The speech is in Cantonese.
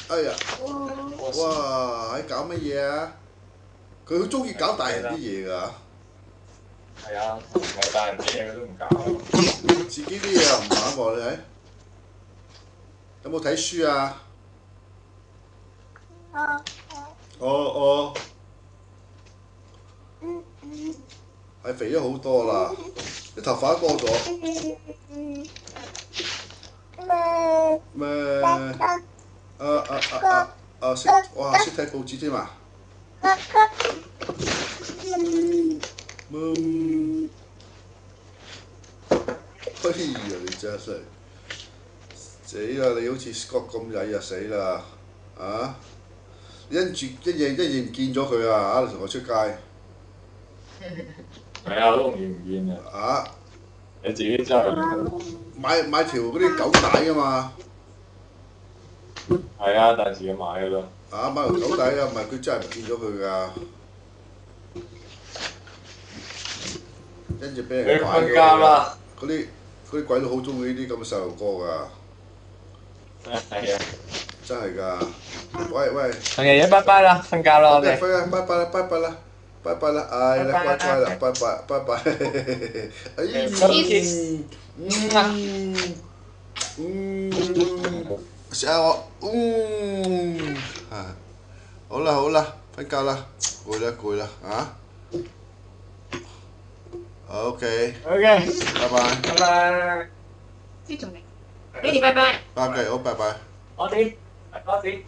哎呀，哇！喺搞乜嘢啊？佢好中意搞大人啲嘢㗎，係啊，唔係大人啲嘢佢都唔搞。自己啲嘢又唔玩喎，你睇。有冇睇書啊？哦哦，係肥咗好多啦，啲頭髮都多咗。咩？識睇報紙添啊！嗯，哎呀，你真係死啦！你好似 Scott 咁曳啊，死啦！啊！因住一夜唔見咗佢啊！你同我出街係啊，都容易唔見嘅。啊！你自己真係買條嗰啲狗帶㗎嘛係啊，但係自己買嘅咯。啊！買條狗帶啊，唔係佢真係唔見咗佢㗎，跟住俾你人拐咗瞓覺佢啊！啦。嗰啲鬼佬好中意呢啲咁嘅細路哥㗎，係啊。真係㗎！喂喂，同爺爺拜拜啦，瞓覺啦我哋。飛啊！拜拜啦，拜拜啦，拜拜啦！哎啦，乖乖啦，拜拜拜拜。哎食下我，好啦好啦，瞓覺啦，攰啦啊！OK， OK，拜拜。拜拜。呢仲嚟，你哋拜拜。拜拜，好拜拜。我哋，多謝。